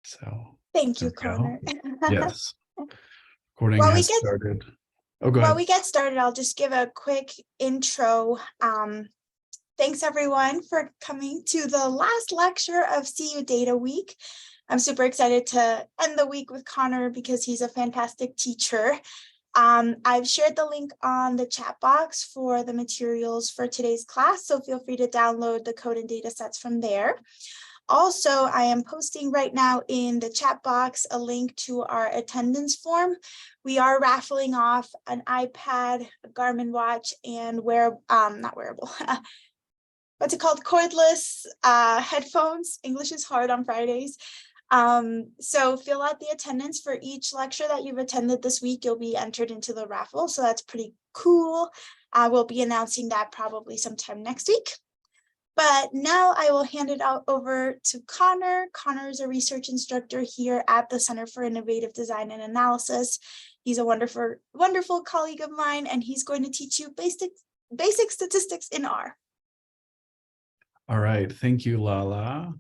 So Thank there you, we go. Connor. Yes, recording While we has get started. Oh, go while ahead. we get started, I'll just give a quick intro. Thanks everyone for coming to the last lecture of CU Data Week. I'm super excited to end the week with Connor because he's a fantastic teacher. I've shared the link on the chat box for the materials for today's class, so feel free to download the code and data sets from there. Also, I am posting right now in the chat box a link to our attendance form. We are raffling off an iPad, a Garmin watch, and not wearable, what's it called? Cordless headphones. English is hard on Fridays. So fill out the attendance for each lecture that you've attended this week. You'll be entered into the raffle. So that's pretty cool. We'll be announcing that probably sometime next week. But now I will hand it over to Connor. Connor is a research instructor here at the Center for Innovative Design and Analysis. He's a wonderful colleague of mine, and he's going to teach you basic statistics in R. All right, thank you, Lala.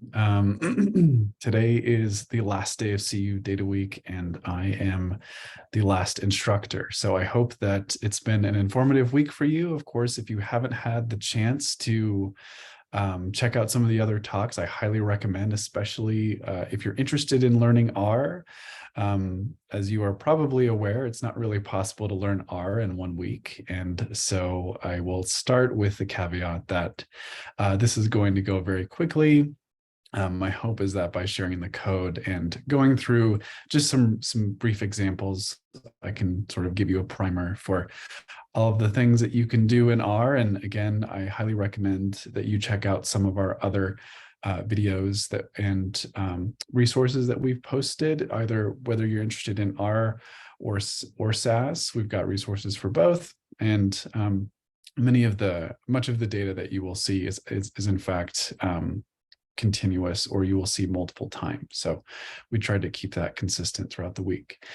Today is the last day of CU Data Week, and I am the last instructor. So I hope that it's been an informative week for you. Of course, if you haven't had the chance to check out some of the other talks, I highly recommend, especially if you're interested in learning R. As you are probably aware, it's not really possible to learn R in 1 week. And so I will start with the caveat that this is going to go very quickly. My hope is that by sharing the code and going through just some brief examples, I can sort of give you a primer for all of the things that you can do in R. And again, I highly recommend that you check out some of our other videos and resources that we've posted, either whether you're interested in R or SAS. We've got resources for both. And much of the data that you will see is in fact continuous, or you will see multiple times. So we tried to keep that consistent throughout the week.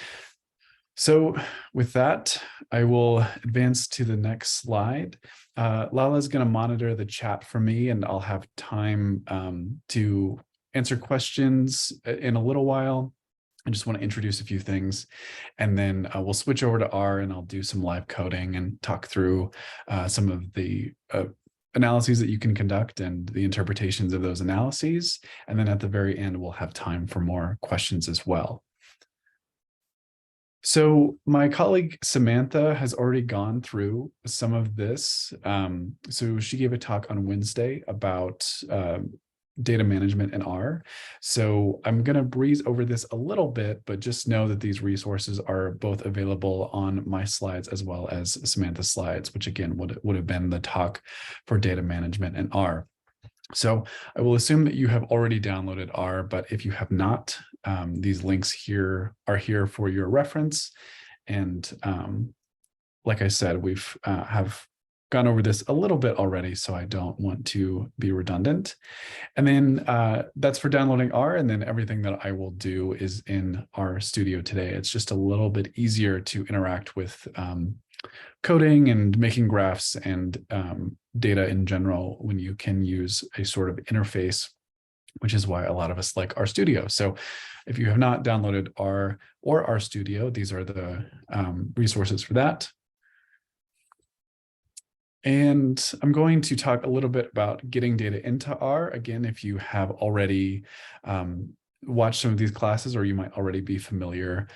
So with that, I will advance to the next slide. Lala is going to monitor the chat for me, and I'll have time to answer questions in a little while. I just want to introduce a few things, and then we'll switch over to R, and I'll do some live coding and talk through some of the analyses that you can conduct and the interpretations of those analyses. And then at the very end, we'll have time for more questions as well. So my colleague Samantha has already gone through some of this. So she gave a talk on Wednesday about data management in R. So I'm going to breeze over this a little bit, but just know that these resources are both available on my slides as well as Samantha's slides, which again would have been the talk for data management in R. So I will assume that you have already downloaded R, but if you have not, these links here are here for your reference. And like I said, we've have gone over this a little bit already, so I don't want to be redundant. And then that's for downloading R, and then everything that I will do is in R Studio today. It's just a little bit easier to interact with coding and making graphs and data in general when you can use a sort of interface, which is why a lot of us like R Studio. So if you have not downloaded R or R Studio, these are the resources for that. And I'm going to talk a little bit about getting data into R. Again, if you have already watched some of these classes, or you might already be familiar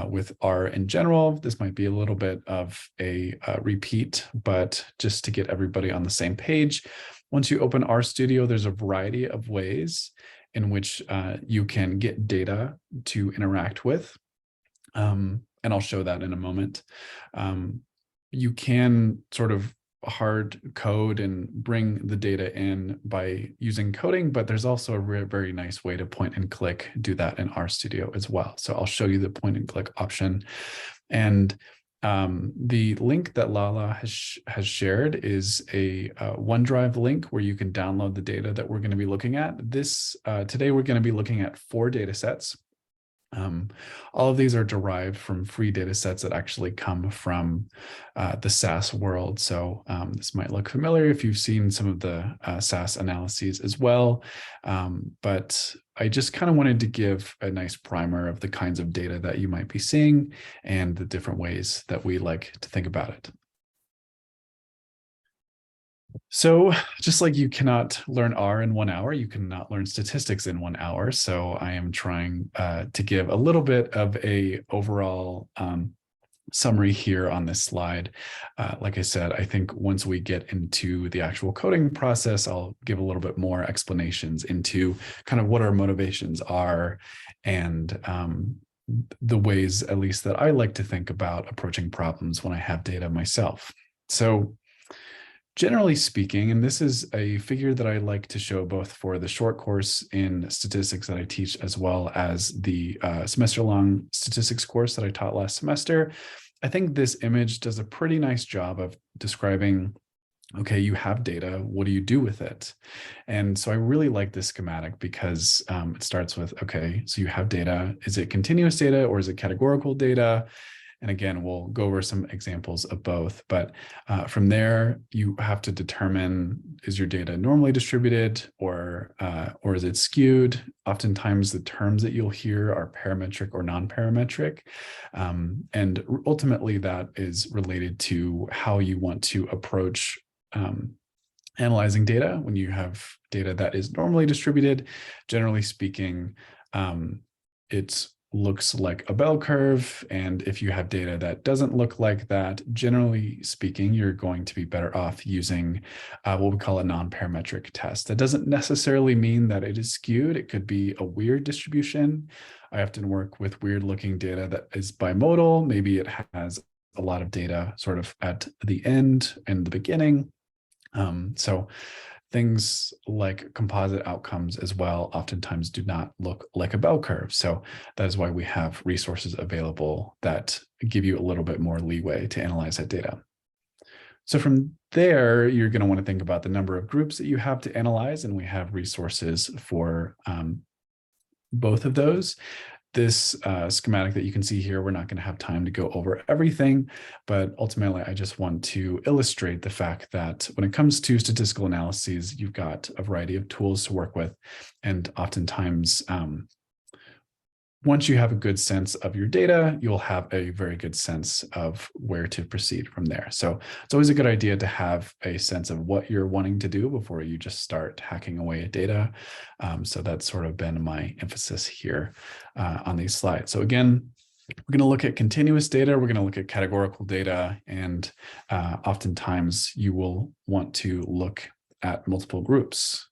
with R in general, this might be a little bit of a repeat, but just to get everybody on the same page, once you open R Studio, there's a variety of ways in which you can get data to interact with. And I'll show that in a moment. You can sort of hard code and bring the data in by using coding, but there's also a very nice way to point and click, do that in RStudio as well. So I'll show you the point and click option. And the link that Lala has shared is a OneDrive link where you can download the data that we're going to be looking at. Today we're going to be looking at 4 data sets. All of these are derived from free data sets that actually come from the SAS world. So this might look familiar if you've seen some of the SAS analyses as well. But I just kind of wanted to give a nice primer of the kinds of data that you might be seeing and the different ways that we like to think about it. So just like you cannot learn R in 1 hour, you cannot learn statistics in 1 hour. So I am trying to give a little bit of a overall summary here on this slide. Like I said, I think once we get into the actual coding process, I'll give a little bit more explanations into kind of what our motivations are and the ways, at least, that I like to think about approaching problems when I have data myself. So generally speaking, and this is a figure that I like to show both for the short course in statistics that I teach, as well as the semester-long statistics course that I taught last semester. I think this image does a pretty nice job of describing, okay, you have data, what do you do with it? And so I really like this schematic because it starts with, okay, so you have data. Is it continuous data or is it categorical data? And again, we'll go over some examples of both. But from there, you have to determine, is your data normally distributed or is it skewed? Oftentimes, the terms that you'll hear are parametric or non-parametric. And ultimately, that is related to how you want to approach analyzing data. When you have data that is normally distributed, generally speaking, it looks like a bell curve. And if you have data that doesn't look like that, generally speaking, you're going to be better off using what we call a non-parametric test. That doesn't necessarily mean that it is skewed. It could be a weird distribution. I often work with weird looking data that is bimodal. Maybe it has a lot of data sort of at the end and the beginning. So things like composite outcomes as well oftentimes do not look like a bell curve. So that is why we have resources available that give you a little bit more leeway to analyze that data. So from there, you're going to want to think about the number of groups that you have to analyze, and we have resources for both of those. This schematic that you can see here, we're not going to have time to go over everything, but ultimately I just want to illustrate the fact that when it comes to statistical analyses, you've got a variety of tools to work with. And oftentimes, once you have a good sense of your data, you'll have a very good sense of where to proceed from there. So it's always a good idea to have a sense of what you're wanting to do before you just start hacking away at data. So that's sort of been my emphasis here on these slides. So again, we're going to look at continuous data, we're going to look at categorical data, and oftentimes you will want to look at multiple groups.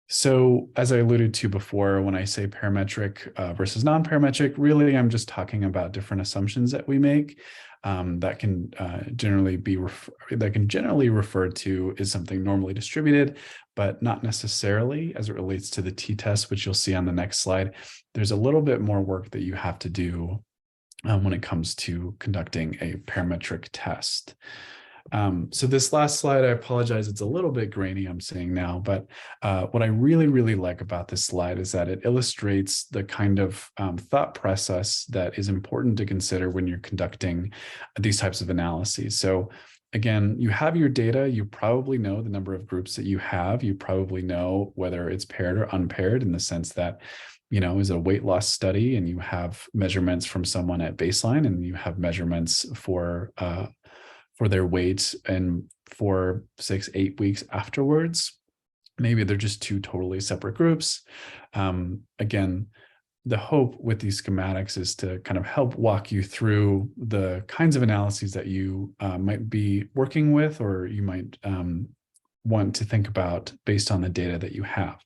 So as I alluded to before, when I say parametric versus non-parametric, really I'm just talking about different assumptions that we make that can generally refer to is something normally distributed, but not necessarily as it relates to the t-test, which you'll see on the next slide. There's a little bit more work that you have to do when it comes to conducting a parametric test. So this last slide, I apologize, it's a little bit grainy, I'm saying now, but what I really, really like about this slide is that it illustrates the kind of thought process that is important to consider when you're conducting these types of analyses. So again, you have your data, you probably know the number of groups that you have, you probably know whether it's paired or unpaired, in the sense that, you know, is a weight loss study and you have measurements from someone at baseline and you have measurements for their weight and for 6-8 weeks afterwards. Maybe they're just two totally separate groups. Again, the hope with these schematics is to kind of help walk you through the kinds of analyses that you might be working with, or you might want to think about based on the data that you have.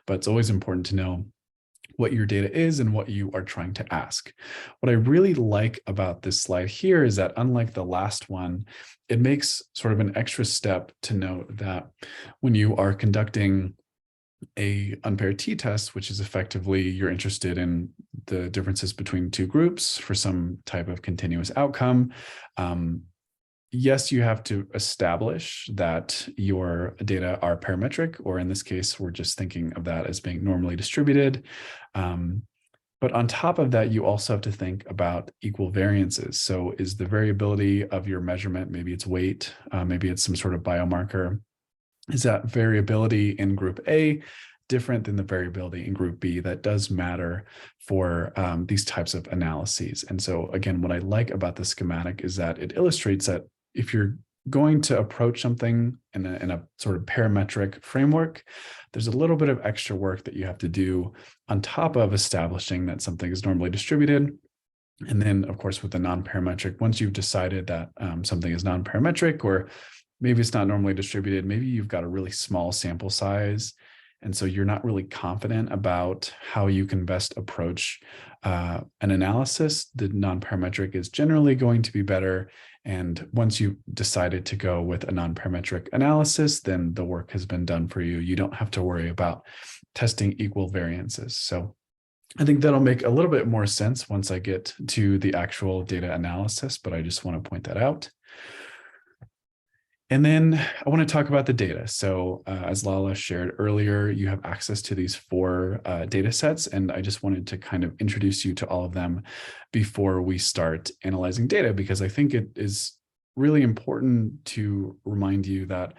But it's always important to know what your data is and what you are trying to ask. What I really like about this slide here is that, unlike the last one, it makes sort of an extra step to note that when you are conducting a unpaired t-test, which is effectively you're interested in the differences between two groups for some type of continuous outcome, yes, you have to establish that your data are parametric, or in this case, we're just thinking of that as being normally distributed. But on top of that, you also have to think about equal variances. So is the variability of your measurement, maybe it's weight, maybe it's some sort of biomarker, is that variability in group A different than the variability in group B? That does matter for these types of analyses. And so again, what I like about the schematic is that it illustrates that if you're going to approach something in a sort of parametric framework, there's a little bit of extra work that you have to do on top of establishing that something is normally distributed. And then, of course, with the non-parametric, once you've decided that something is non-parametric, or maybe it's not normally distributed, maybe you've got a really small sample size, and so you're not really confident about how you can best approach an analysis, the non-parametric is generally going to be better. And once you've decided to go with a non-parametric analysis, then the work has been done for you. You don't have to worry about testing equal variances. So I think that'll make a little bit more sense once I get to the actual data analysis, but I just want to point that out. And then I want to talk about the data. So as Lala shared earlier, you have access to these 4 data sets, and I just wanted to kind of introduce you to all of them before we start analyzing data, because I think it is really important to remind you that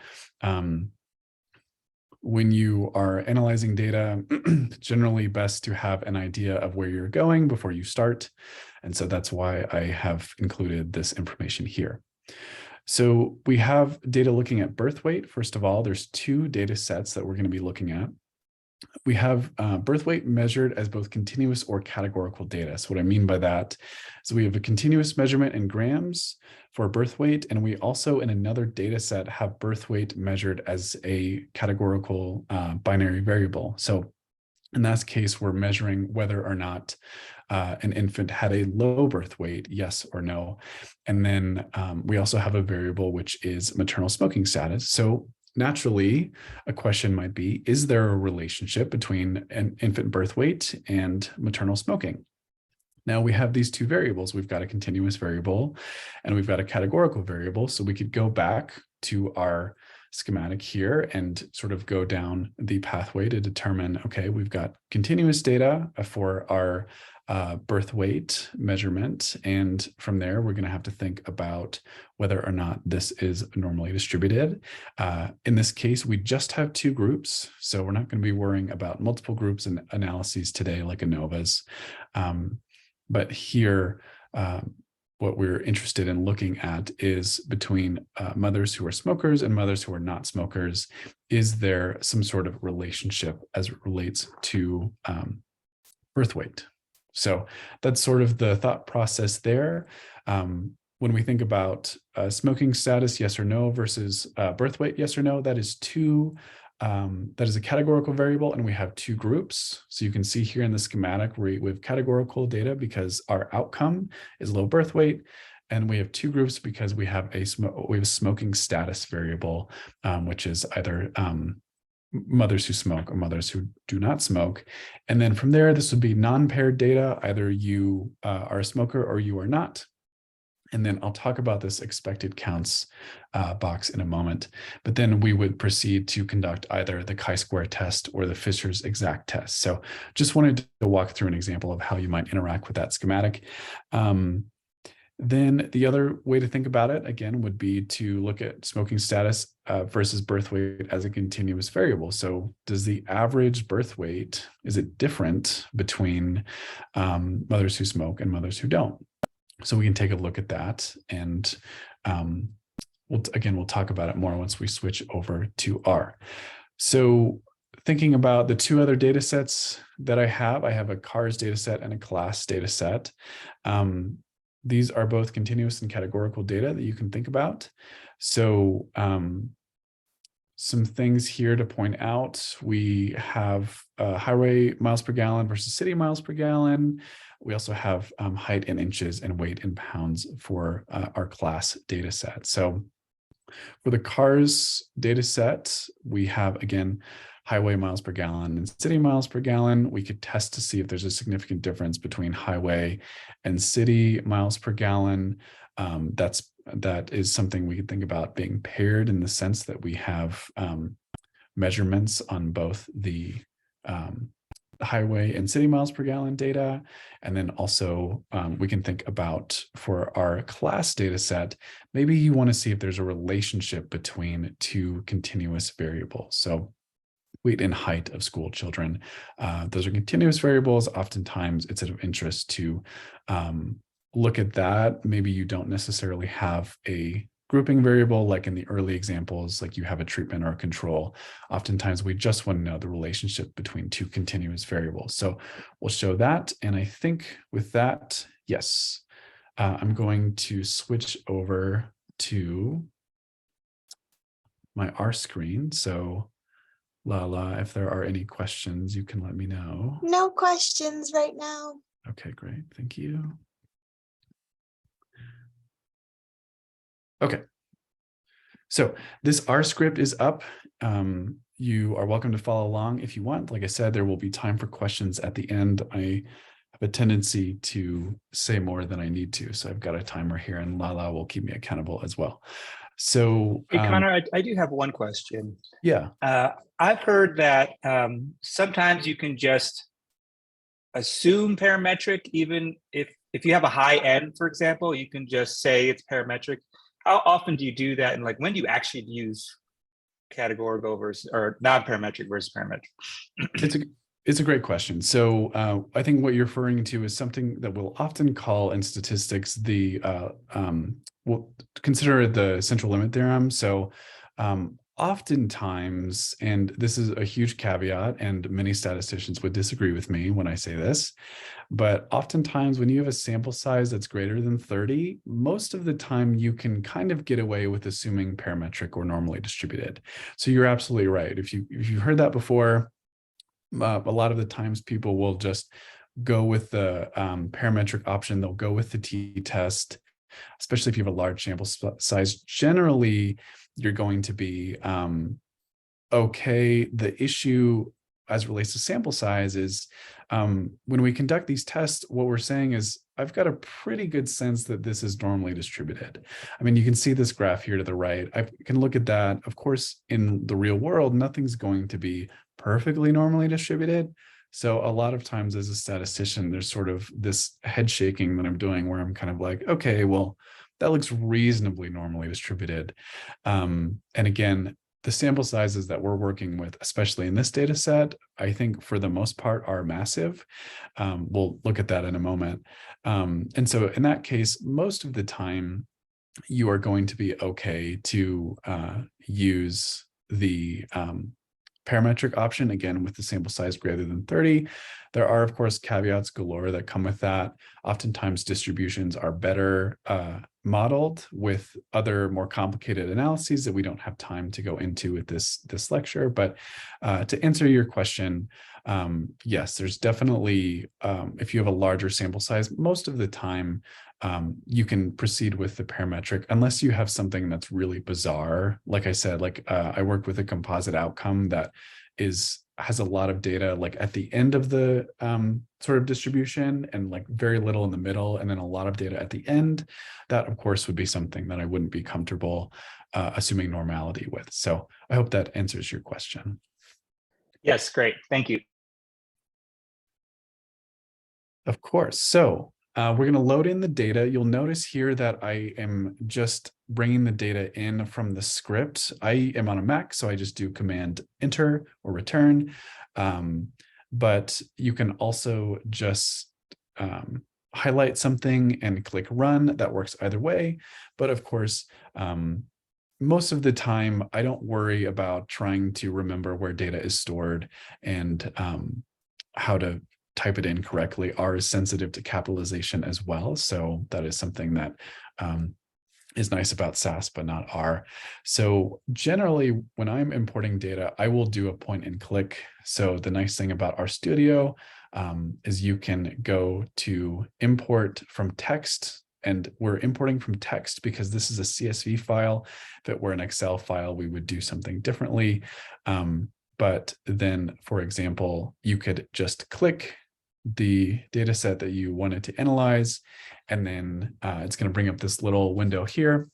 when you are analyzing data, it's generally best to have an idea of where you're going before you start. And so that's why I have included this information here. So we have data looking at birth weight. First of all, there's 2 data sets that we're going to be looking at. We have birth weight measured as both continuous or categorical data. So what I mean by that is we have a continuous measurement in grams for birth weight, and we also in another data set have birth weight measured as a categorical binary variable. So in that case, we're measuring whether or not an infant had a low birth weight, yes or no. And then we also have a variable, which is maternal smoking status. So naturally, a question might be, is there a relationship between an infant birth weight and maternal smoking? Now we have these 2 variables. We've got a continuous variable and we've got a categorical variable. So we could go back to our schematic here and sort of go down the pathway to determine, okay, we've got continuous data for our birth weight measurement. And from there, we're going to have to think about whether or not this is normally distributed. In this case, we just have 2 groups. So we're not going to be worrying about multiple groups and analyses today like ANOVAs. But here, what we're interested in looking at is between mothers who are smokers and mothers who are not smokers. Is there some sort of relationship as it relates to birth weight? So that's sort of the thought process there. When we think about smoking status, yes or no, versus birth weight, yes or no, that is that is a categorical variable, and we have 2 groups. So you can see here in the schematic, we have categorical data because our outcome is low birth weight, and we have 2 groups because we have a smoking status variable, which is either mothers who smoke or mothers who do not smoke. And then from there, this would be non-paired data. Either you are a smoker or you are not. And then I'll talk about this expected counts box in a moment. But then we would proceed to conduct either the chi-square test or the Fisher's exact test. So just wanted to walk through an example of how you might interact with that schematic. Then the other way to think about it, again, would be to look at smoking status versus birth weight as a continuous variable. So does the average birth weight, is it different between mothers who smoke and mothers who don't? So we can take a look at that, and we'll talk about it more once we switch over to R. So thinking about the 2 other data sets that I have a CARS data set and a CLASS data set. These are both continuous and categorical data that you can think about. So some things here to point out. We have highway miles per gallon versus city miles per gallon. We also have height in inches and weight in pounds for our CLASS data set. So for the CARS data set, we have, again, highway miles per gallon and city miles per gallon. We could test to see if there's a significant difference between highway and city miles per gallon. That is something we could think about being paired in the sense that we have measurements on both the highway and city miles per gallon data. And then also we can think about for our class data set, maybe you want to see if there's a relationship between two continuous variables. So weight and height of school children. Those are continuous variables. Oftentimes it's of interest to look at that. Maybe you don't necessarily have a grouping variable like in the early examples, like you have a treatment or a control. Oftentimes we just want to know the relationship between two continuous variables. So we'll show that. And I think with that, yes, I'm going to switch over to my R screen. So Lala, if there are any questions, you can let me know. No questions right now. Okay, great. Thank you. Okay. So this R script is up. You are welcome to follow along if you want. Like I said, there will be time for questions at the end. I have a tendency to say more than I need to. So I've got a timer here and Lala will keep me accountable as well. So hey, Connor, I do have one question. Yeah. I've heard that sometimes you can just assume parametric, even if you have a high N, for example, you can just say it's parametric. How often do you do that? And like, when do you actually use categorical versus or non-parametric versus parametric? It's a great question. So I think what you're referring to is something that we'll often call in statistics we'll consider the central limit theorem. So oftentimes, and this is a huge caveat, and many statisticians would disagree with me when I say this, but oftentimes when you have a sample size that's greater than 30, most of the time you can kind of get away with assuming parametric or normally distributed. So you're absolutely right. If you've heard that before, a lot of the times people will just go with the parametric option. They'll go with the t-test, especially if you have a large sample size. Generally, you're going to be okay. The issue as it relates to sample size is when we conduct these tests, what we're saying is, I've got a pretty good sense that this is normally distributed. I mean, you can see this graph here to the right. I can look at that. Of course, in the real world, nothing's going to be perfectly normally distributed. So a lot of times as a statistician, there's sort of this head shaking that I'm doing where I'm kind of like, okay, well, that looks reasonably normally distributed. And again, the sample sizes that we're working with, especially in this data set, I think for the most part are massive. We'll look at that in a moment. And so in that case, most of the time, you are going to be okay to use the parametric option, again, with the sample size greater than 30. There are, of course, caveats galore that come with that. Oftentimes, distributions are better modeled with other more complicated analyses that we don't have time to go into with this lecture. But to answer your question, yes, there's definitely, if you have a larger sample size, most of the time, you can proceed with the parametric unless you have something that's really bizarre. Like I said, like I work with a composite outcome that has a lot of data like at the end of the sort of distribution and like very little in the middle, and then a lot of data at the end. That, of course, would be something that I wouldn't be comfortable assuming normality with. So I hope that answers your question. Yes, great. Thank you. Of course. So we're going to load in the data. You'll notice here that I am just bringing the data in from the script. I am on a Mac, so I just do Command Enter or Return. But you can also just highlight something and click Run. That works either way. But of course, most of the time, I don't worry about trying to remember where data is stored and how to type it in correctly. R is sensitive to capitalization as well. So that is something that is nice about SAS, but not R. So generally, when I'm importing data, I will do a point and click. So the nice thing about RStudio is you can go to import from text, and we're importing from text because this is a CSV file. If it were an Excel file, we would do something differently. But then, for example, you could just click the data set that you wanted to analyze, and then it's going to bring up this little window here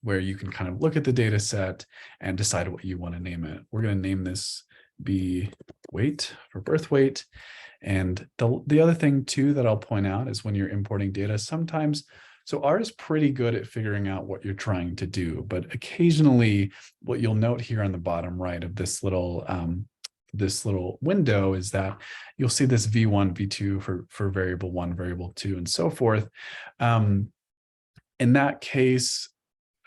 where you can kind of look at the data set and decide what you want to name it. We're going to name this B weight for birth weight. And the other thing too that I'll point out is when you're importing data, sometimes, so R is pretty good at figuring out what you're trying to do, but occasionally what you'll note here on the bottom right of this little window is that you'll see this V1, V2 for variable 1, variable 2, and so forth. In that case,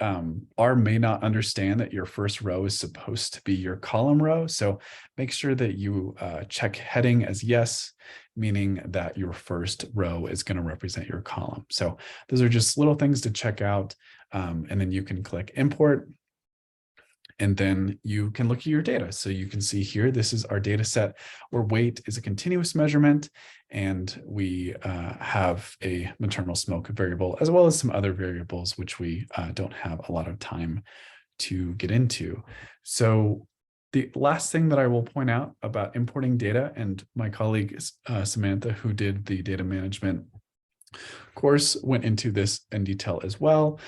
R may not understand that your first row is supposed to be your column row. So make sure that you check heading as yes, meaning that your first row is going to represent your column. So those are just little things to check out. And then you can click import. And then you can look at your data. So you can see here, this is our data set where weight is a continuous measurement. And we have a maternal smoke variable, as well as some other variables, which we don't have a lot of time to get into. So the last thing that I will point out about importing data, and my colleague Samantha, who did the data management course, went into this in detail as well.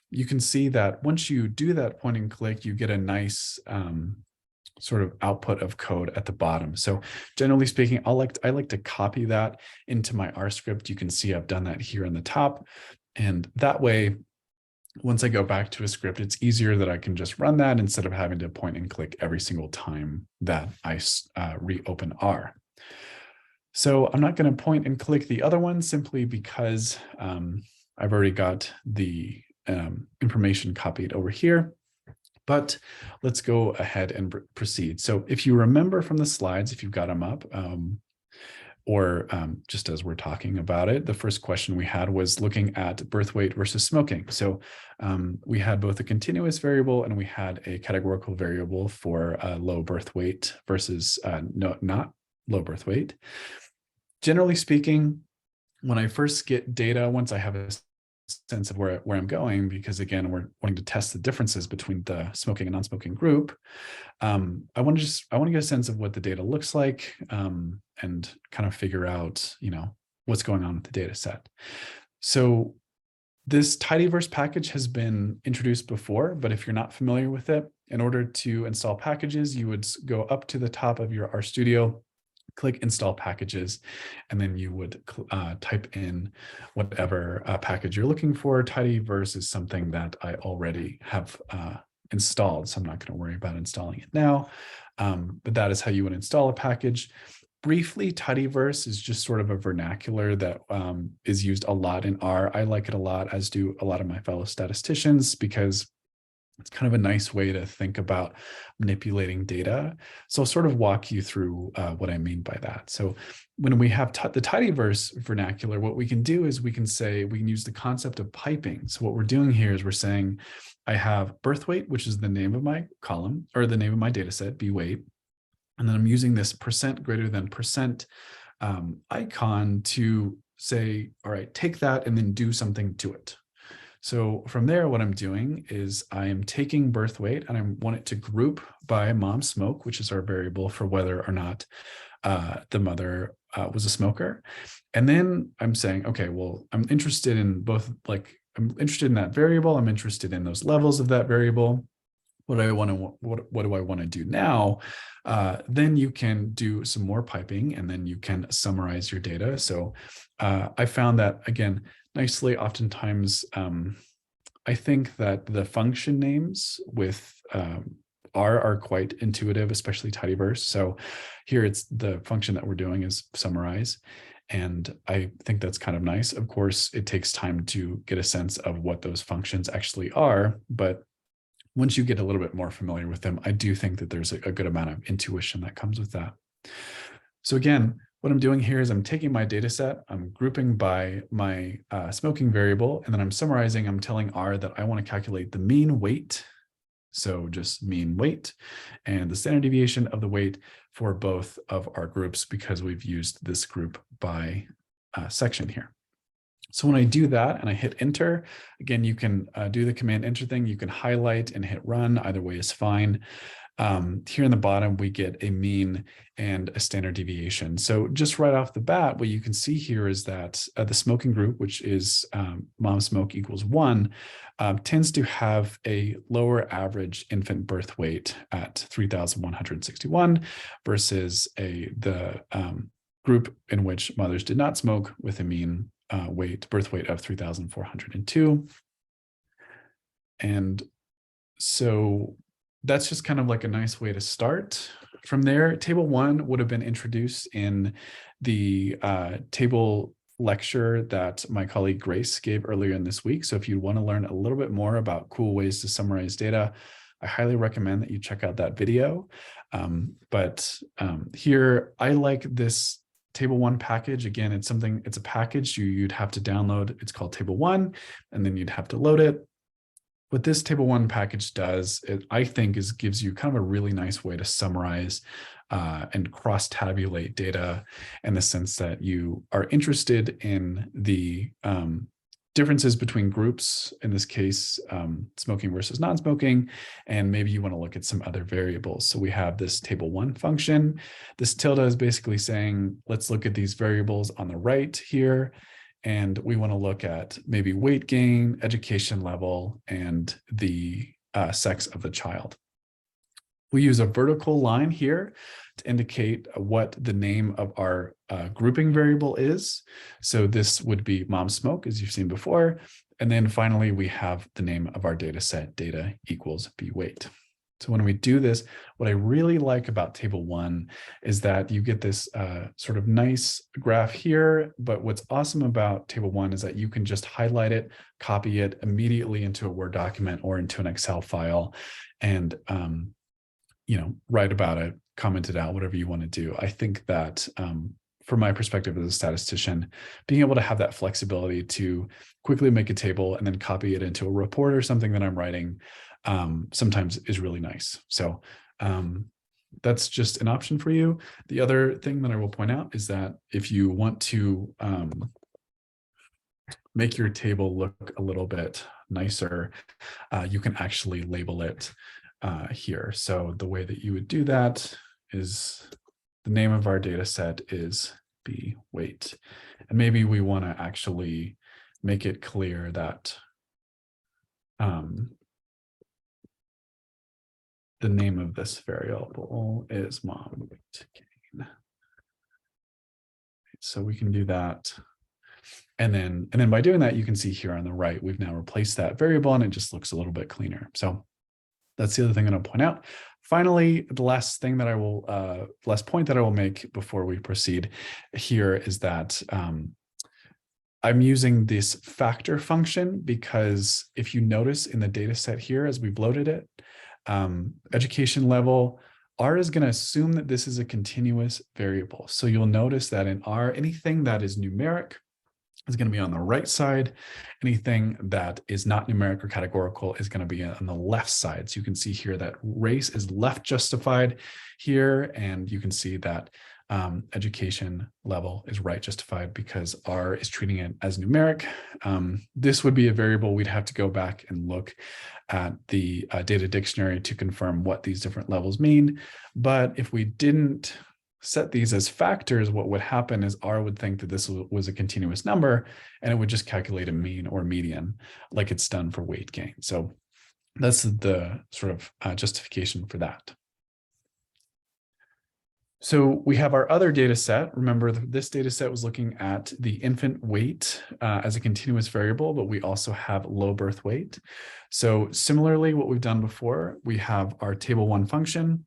You can see that once you do that point and click, you get a nice sort of output of code at the bottom. So generally speaking, I like to copy that into my R script. You can see I've done that here in the top. And that way, once I go back to a script, it's easier that I can just run that instead of having to point and click every single time that I reopen R. So I'm not going to point and click the other one simply because I've already got the information copied over here, but let's go ahead and proceed. So if you remember from the slides, if you've got them up, or just as we're talking about it, the first question we had was looking at birth weight versus smoking. So we had both a continuous variable and we had a categorical variable for low birth weight versus not low birth weight. Generally speaking, when I first get data, once I have a sense of where I'm going, because again, we're wanting to test the differences between the smoking and non-smoking group. I want to get a sense of what the data looks like and kind of figure out, what's going on with the data set. So this tidyverse package has been introduced before, but if you're not familiar with it, in order to install packages, you would go up to the top of your RStudio, click install packages, and then you would type in whatever package you're looking for. Tidyverse is something that I already have installed, so I'm not going to worry about installing it now, but that is how you would install a package. Briefly, tidyverse is just sort of a vernacular that is used a lot in R. I like it a lot, as do a lot of my fellow statisticians, because it's kind of a nice way to think about manipulating data. So I'll sort of walk you through what I mean by that. So when we have the tidyverse vernacular, what we can do is we can use the concept of piping. So what we're doing here is we're saying, I have birth weight, which is the name of my column, or the name of my data set, B weight. And then I'm using this % greater than % icon to say, all right, take that and then do something to it. So from there, what I'm doing is I am taking birth weight and I want it to group by mom smoke, which is our variable for whether or not the mother was a smoker. And then I'm saying, okay, well, I'm interested in both, I'm interested in that variable. I'm interested in those levels of that variable. What do I want to do now? Then you can do some more piping and then you can summarize your data. So I found that, again, nicely, oftentimes, I think that the function names with R are quite intuitive, especially tidyverse. So here it's the function that we're doing is summarize. And I think that's kind of nice. Of course, it takes time to get a sense of what those functions actually are, but once you get a little bit more familiar with them, I do think that there's a good amount of intuition that comes with that. So again, what I'm doing here is I'm taking my data set, I'm grouping by my smoking variable, and then I'm summarizing, I'm telling R that I want to calculate the mean weight. So just mean weight and the standard deviation of the weight for both of our groups, because we've used this group by section here. So when I do that and I hit enter, again, you can do the command enter thing. You can highlight and hit run. Either way is fine. Here in the bottom, we get a mean and a standard deviation. So just right off the bat, what you can see here is that the smoking group, which is mom smoke equals 1, tends to have a lower average infant birth weight at 3,161 versus the group in which mothers did not smoke with a mean birth weight of 3,402. And so that's just kind of like a nice way to start. From there, table 1 would have been introduced in the table lecture that my colleague Grace gave earlier in this week. So if you want to learn a little bit more about cool ways to summarize data, I highly recommend that you check out that video. Here, I like this table 1 package. Again, it's a package you'd have to download. It's called table 1, and then you'd have to load it. What this table 1 package does, I think, gives you kind of a really nice way to summarize and cross-tabulate data in the sense that you are interested in the differences between groups, in this case, smoking versus non-smoking, and maybe you want to look at some other variables. So we have this table 1 function. This tilde is basically saying, let's look at these variables on the right here. And we want to look at maybe weight gain, education level, and the sex of the child. We use a vertical line here to indicate what the name of our grouping variable is. So this would be mom smoke, as you've seen before. And then finally, we have the name of our data set, data equals B weight. So when we do this, what I really like about table 1 is that you get this sort of nice graph here. But what's awesome about table 1 is that you can just highlight it, copy it immediately into a Word document or into an Excel file, and write about it, comment it out, whatever you want to do. I think that from my perspective as a statistician, being able to have that flexibility to quickly make a table and then copy it into a report or something that I'm writing sometimes is really nice. So that's just an option for you. The other thing that I will point out is that if you want to make your table look a little bit nicer, you can actually label it here. So the way that you would do that is the name of our data set is B weight. And maybe we want to actually make it clear that the name of this variable is mom weight gain. So we can do that. And then by doing that, you can see here on the right, we've now replaced that variable and it just looks a little bit cleaner. So that's the other thing that I'll point out. Finally, the last point that I will make before we proceed here is that I'm using this factor function because if you notice in the data set here, as we've loaded it, education level, R is going to assume that this is a continuous variable. So you'll notice that in R, anything that is numeric is going to be on the right side. Anything that is not numeric or categorical is going to be on the left side. So you can see here that race is left justified here, and you can see that education level is right justified because R is treating it as numeric. This would be a variable we'd have to go back and look at the data dictionary to confirm what these different levels mean. But if we didn't set these as factors, what would happen is R would think that this was a continuous number, and it would just calculate a mean or median like it's done for weight gain. So that's the sort of justification for that. So we have our other data set. Remember, this data set was looking at the infant weight as a continuous variable, but we also have low birth weight. So similarly, what we've done before, we have our table 1 function.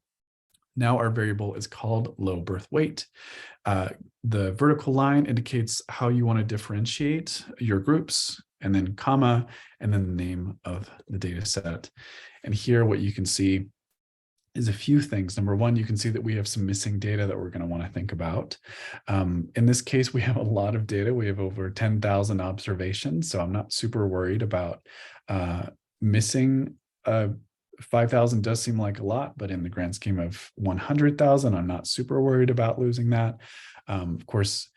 Now our variable is called low birth weight. The vertical line indicates how you want to differentiate your groups, and then comma, and then the name of the data set. And here what you can see is a few things. Number one, you can see that we have some missing data that we're going to want to think about. In this case, we have a lot of data. We have over 10,000 observations. So I'm not super worried about missing 5,000 does seem like a lot, but in the grand scheme of 100,000, I'm not super worried about losing that. Of course,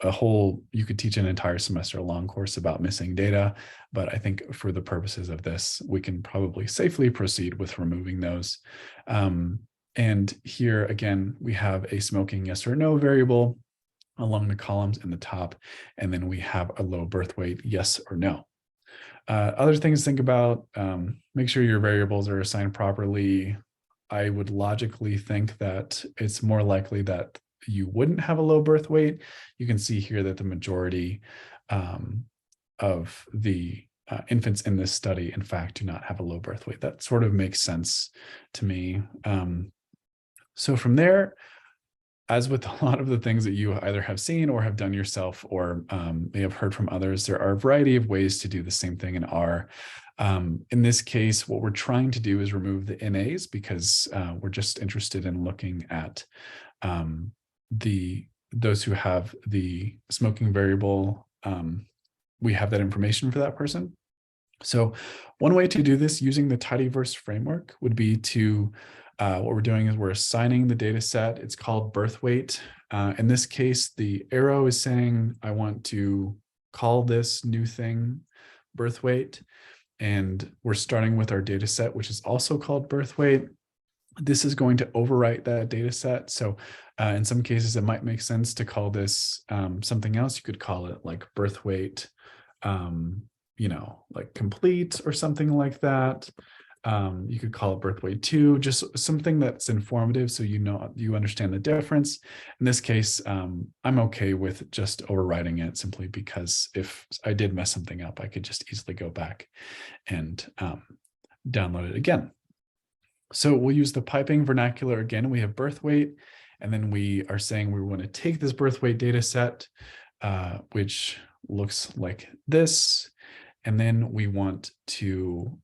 you could teach an entire semester long course about missing data, but I think for the purposes of this, we can probably safely proceed with removing those. And here again, we have a smoking yes or no variable along the columns in the top, and then we have a low birth weight, yes or no. Other things to think about, make sure your variables are assigned properly. I would logically think that it's more likely that you wouldn't have a low birth weight. You can see here that the majority of the infants in this study, in fact, do not have a low birth weight. That sort of makes sense to me. So from there, as with a lot of the things that you either have seen or have done yourself or may have heard from others, there are a variety of ways to do the same thing in R. In this case, what we're trying to do is remove the NAs because we're just interested in looking at those who have the smoking variable. We have that information for that person. So one way to do this using the tidyverse framework would be to what we're doing is we're assigning the data set. It's called birth weight. In this case, the arrow is saying, I want to call this new thing birth weight. And we're starting with our data set, which is also called birth weight. This is going to overwrite that data set. So in some cases, it might make sense to call this something else. You could call it like birth weight, like complete or something like that. You could call it birth weight 2, just something that's informative so you understand the difference. In this case, I'm okay with just overriding it simply because if I did mess something up, I could just easily go back and download it again. So we'll use the piping vernacular again. We have birth weight, and then we are saying we want to take this birth weight data set, which looks like this, and then we want to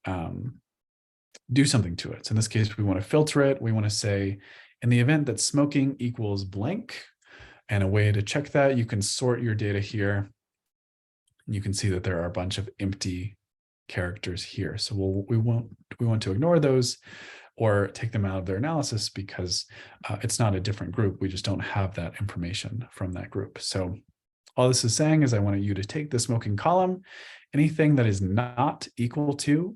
do something to it. So in this case, we want to filter it. We want to say, in the event that smoking equals blank, and a way to check that, you can sort your data here. You can see that there are a bunch of empty characters here. So we want to ignore those or take them out of their analysis because it's not a different group. We just don't have that information from that group. So all this is saying is I want you to take the smoking column, anything that is not equal to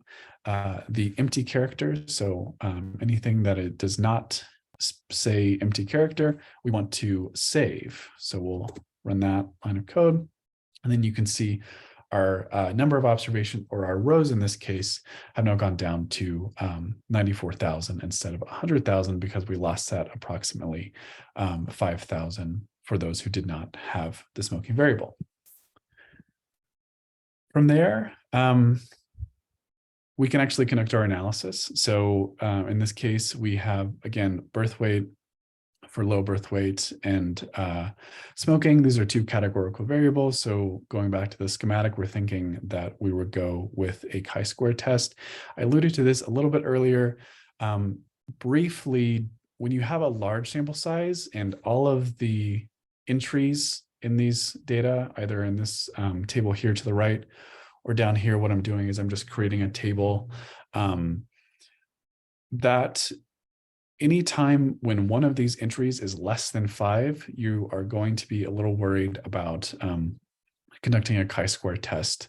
the empty character. So anything that it does not say empty character, we want to save. So we'll run that line of code. And then you can see our number of observations, or our rows in this case, have now gone down to 94,000 instead of 100,000 because we lost that approximately 5,000 for those who did not have the smoking variable. From there, we can actually conduct our analysis. So in this case, we have, again, birth weight for low birth weight and smoking. These are two categorical variables. So going back to the schematic, we're thinking that we would go with a chi-square test. I alluded to this a little bit earlier. Briefly, when you have a large sample size and all of the entries in these data, either in this table here to the right or down here, what I'm doing is I'm just creating a table that anytime when one of these entries is less than 5, you are going to be a little worried about conducting a chi-square test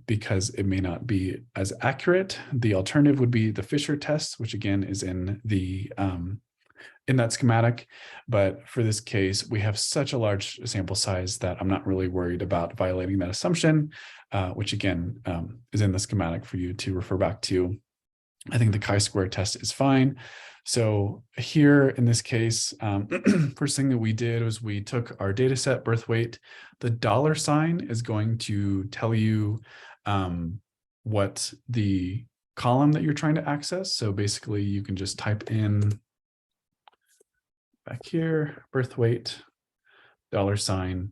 because it may not be as accurate. The alternative would be the Fisher test, which again is in the in that schematic. But for this case, we have such a large sample size that I'm not really worried about violating that assumption, which again is in the schematic for you to refer back to. I think the chi-square test is fine. So here in this case, first thing that we did was we took our data set birth weight. The $ is going to tell you what the column that you're trying to access. So basically you can just type in back here, birth weight, $,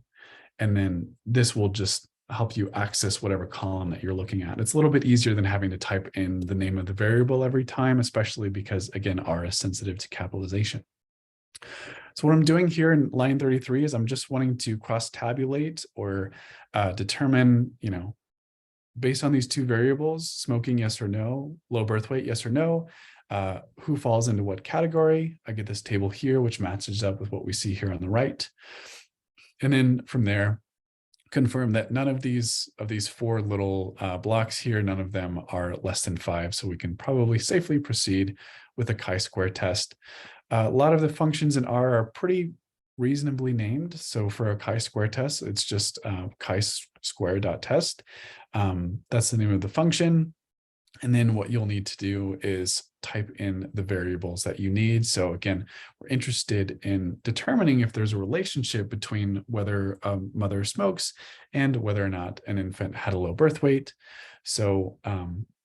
and then this will just help you access whatever column that you're looking at. It's a little bit easier than having to type in the name of the variable every time, especially because, again, R is sensitive to capitalization. So what I'm doing here in line 33 is I'm just wanting to cross-tabulate or determine, based on these two variables, smoking, yes or no, low birth weight, yes or no, who falls into what category. I get this table here, which matches up with what we see here on the right. And then from there, confirm that none of these four little blocks here, none of them are less than 5. So we can probably safely proceed with a chi-square test. A lot of the functions in R are pretty reasonably named. So for a chi-square test, it's just chi-square.test. That's the name of the function. And then what you'll need to do is type in the variables that you need. So again, we're interested in determining if there's a relationship between whether a mother smokes and whether or not an infant had a low birth weight. So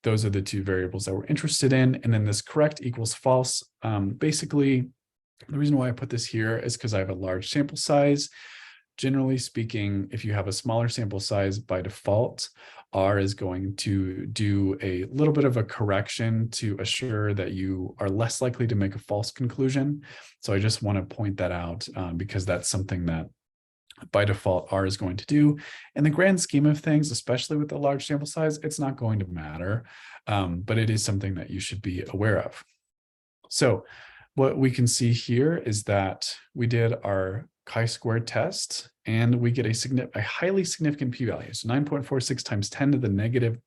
those are the two variables that we're interested in. And then this correct equals false. Basically, the reason why I put this here is because I have a large sample size. Generally speaking, if you have a smaller sample size, by default, R is going to do a little bit of a correction to assure that you are less likely to make a false conclusion. So I just want to point that out because that's something that by default R is going to do. In the grand scheme of things, especially with a large sample size, it's not going to matter, but it is something that you should be aware of. So what we can see here is that we did our chi-squared test and we get a highly significant p-value. So 9.46 times 10 to the negative,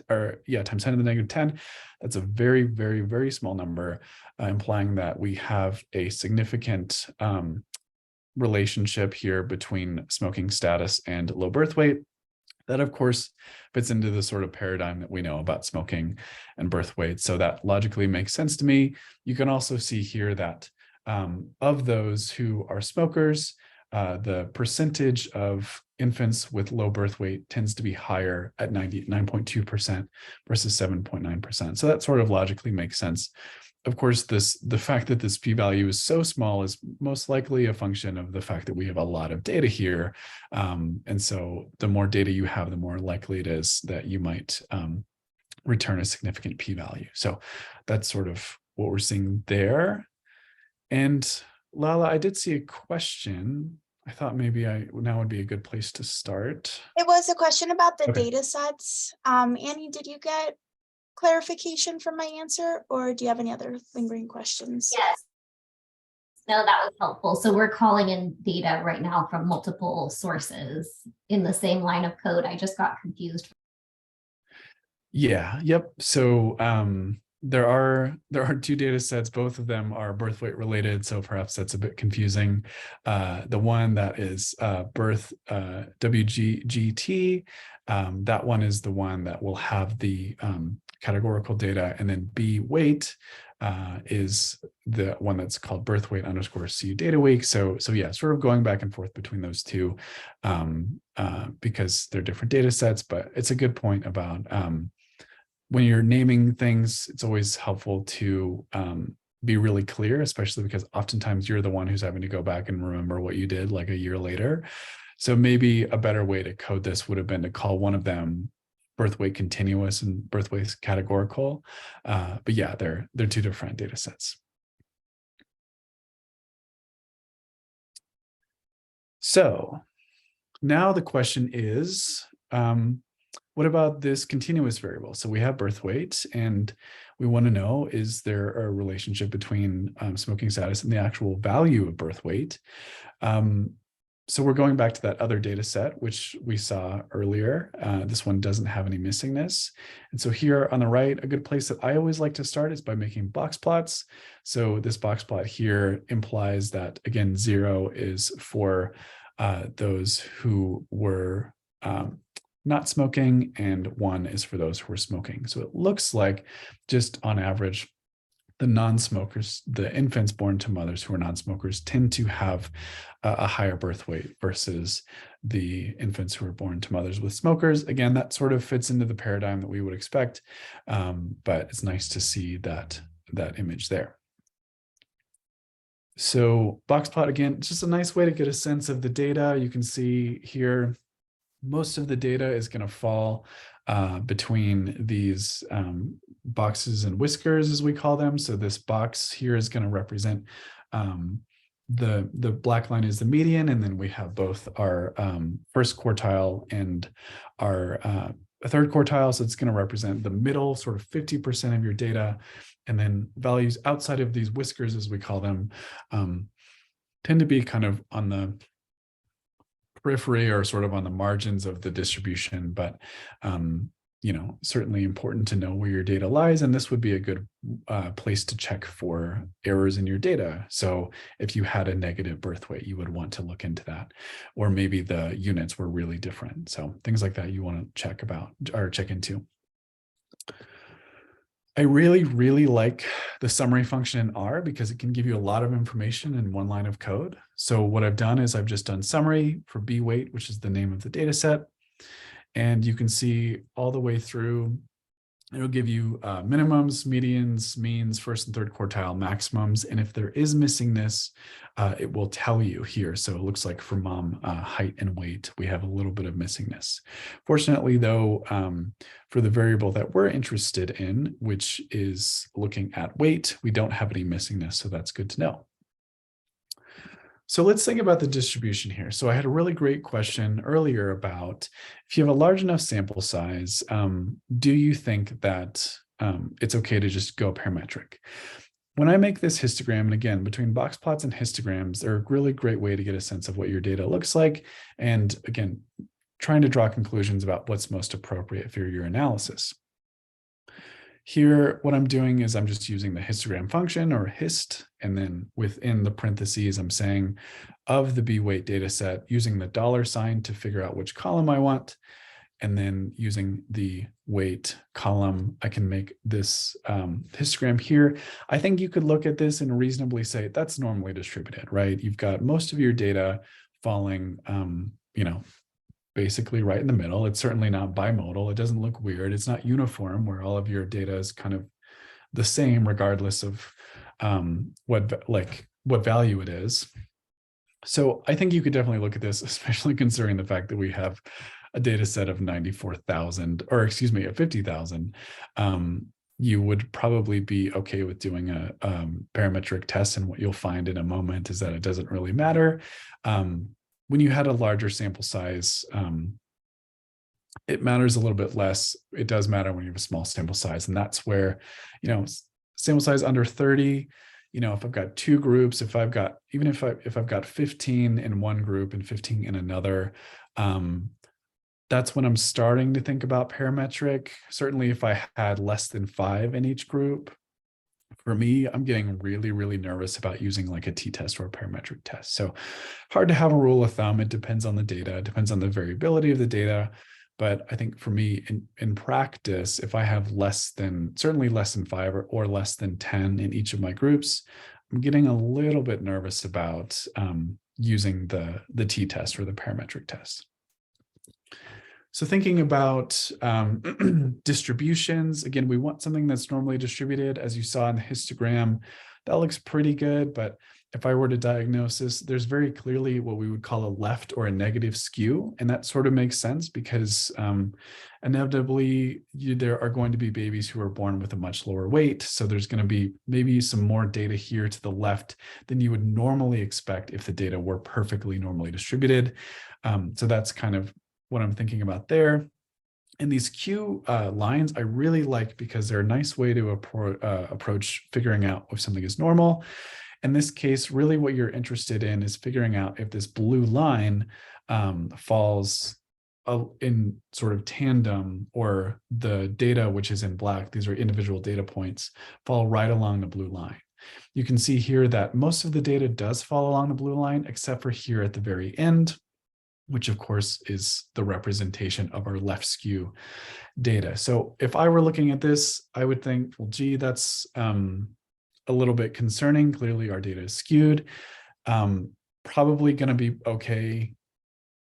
times 10 to the negative 10. That's a very, very, very small number, implying that we have a significant relationship here between smoking status and low birth weight. That, of course, fits into the sort of paradigm that we know about smoking and birth weight. So that logically makes sense to me. You can also see here that of those who are smokers, the percentage of infants with low birth weight tends to be higher at 99.2% versus 7.9%. So that sort of logically makes sense. Of course, the fact that this p-value is so small is most likely a function of the fact that we have a lot of data here. And so the more data you have, the more likely it is that you might return a significant p-value. So that's sort of what we're seeing there. And Lala, I did see a question. I thought maybe now would be a good place to start. It was a question about the Okay. data sets. Annie, did you get clarification from my answer, or do you have any other lingering questions? Yes. No, that was helpful. So we're calling in data right now from multiple sources in the same line of code. I just got confused. Yeah, yep. So there are two data sets. Both of them are birth weight related, so perhaps that's a bit confusing. The one that is birth WGT, that one is the one that will have the categorical data, and then B weight is the one that's called birth weight _ CU data week. So yeah, sort of going back and forth between those two because they're different data sets, but it's a good point about when you're naming things, it's always helpful to be really clear, especially because oftentimes you're the one who's having to go back and remember what you did like a year later. So maybe a better way to code this would have been to call one of them birth weight continuous and birth weight categorical. But yeah, they're two different data sets. So now the question is, what about this continuous variable? So we have birth weight, and we want to know, is there a relationship between smoking status and the actual value of birth weight? So we're going back to that other data set, which we saw earlier. This one doesn't have any missingness. And so here on the right, a good place that I always like to start is by making box plots. So this box plot here implies that, again, 0 is for those who were not smoking, and 1 is for those who are smoking. So it looks like just on average, the non-smokers, the infants born to mothers who are non-smokers, tend to have a higher birth weight versus the infants who are born to mothers with smokers. Again, that sort of fits into the paradigm that we would expect, but it's nice to see that image there. So box plot, again, it's just a nice way to get a sense of the data. You can see here, most of the data is going to fall between these boxes and whiskers, as we call them. So this box here is going to represent the black line is the median, and then we have both our first quartile and our third quartile. So it's going to represent the middle, sort of 50% of your data. And then values outside of these whiskers, as we call them, tend to be kind of on the periphery or sort of on the margins of the distribution, but certainly important to know where your data lies. And this would be a good place to check for errors in your data. So if you had a negative birth weight, you would want to look into that, or maybe the units were really different. So things like that you want to check into. I really, really like the summary function in R because it can give you a lot of information in one line of code. So what I've done is I've just done summary for B weight, which is the name of the data set. And you can see all the way through, it'll give you minimums, medians, means, first and third quartile, maximums. And if there is missingness, it will tell you here. So it looks like for mom height and weight, we have a little bit of missingness. Fortunately, though, for the variable that we're interested in, which is looking at weight, we don't have any missingness. So that's good to know. So let's think about the distribution here. So I had a really great question earlier about if you have a large enough sample size, do you think that it's okay to just go parametric? When I make this histogram, and again, between box plots and histograms, they're a really great way to get a sense of what your data looks like. And again, trying to draw conclusions about what's most appropriate for your analysis. Here, what I'm doing is I'm just using the histogram function or hist, and then within the parentheses, I'm saying of the B weight data set using the $sign to figure out which column I want. And then using the weight column, I can make this histogram here. I think you could look at this and reasonably say that's normally distributed, right? You've got most of your data falling, basically right in the middle. It's certainly not bimodal. It doesn't look weird. It's not uniform where all of your data is kind of the same regardless of what value it is. So I think you could definitely look at this, especially considering the fact that we have a data set of 94,000, or excuse me, of 50,000. You would probably be okay with doing a parametric test. And what you'll find in a moment is that it doesn't really matter. When you had a larger sample size, it matters a little bit less. It does matter when you have a small sample size. And that's where, sample size under 30, if I've got two groups, if I've got 15 in one group and 15 in another, that's when I'm starting to think about parametric. Certainly if I had less than 5 in each group, for me, I'm getting really, really nervous about using like a t-test or a parametric test. So hard to have a rule of thumb. It depends on the data. It depends on the variability of the data. But I think for me in practice, if I have certainly less than 5 or less than 10 in each of my groups, I'm getting a little bit nervous about using the t-test or the parametric test. So thinking about distributions, again, we want something that's normally distributed. As you saw in the histogram, that looks pretty good. But if I were to diagnose this, there's very clearly what we would call a left or a negative skew. And that sort of makes sense because inevitably there are going to be babies who are born with a much lower weight. So there's going to be maybe some more data here to the left than you would normally expect if the data were perfectly normally distributed. So that's kind of what I'm thinking about there. And these Q lines I really like because they're a nice way to approach figuring out if something is normal. In this case, really what you're interested in is figuring out if this blue line falls in sort of tandem, or the data, which is in black, these are individual data points, fall right along the blue line. You can see here that most of the data does fall along the blue line, except for here at the very end, which of course is the representation of our left skew data. So if I were looking at this, I would think, well, gee, that's a little bit concerning. Clearly our data is skewed. Probably going to be okay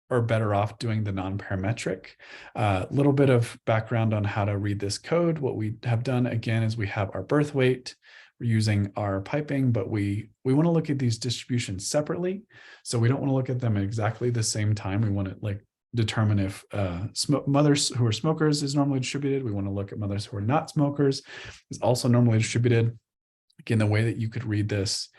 or better off doing the non-parametric. A little bit of background on how to read this code. What we have done again is we have our birth weight. We're using our piping, but we want to look at these distributions separately. So we don't want to look at them at exactly the same time. We want to determine if mothers who are smokers is normally distributed. We want to look at mothers who are not smokers is also normally distributed. Again, the way that you could read this,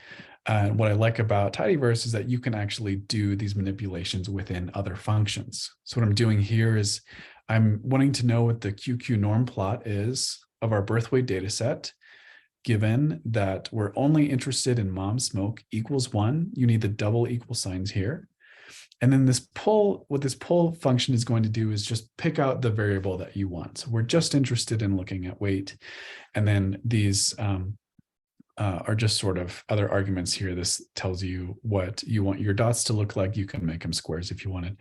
and what I like about tidyverse is that you can actually do these manipulations within other functions. So what I'm doing here is I'm wanting to know what the QQ norm plot is of our birth weight data set. Given that we're only interested in mom smoke equals 1, you need the double equal signs here. And then what this pull function is going to do is just pick out the variable that you want. So we're just interested in looking at weight. And then these are just sort of other arguments here. This tells you what you want your dots to look like. You can make them squares if you wanted.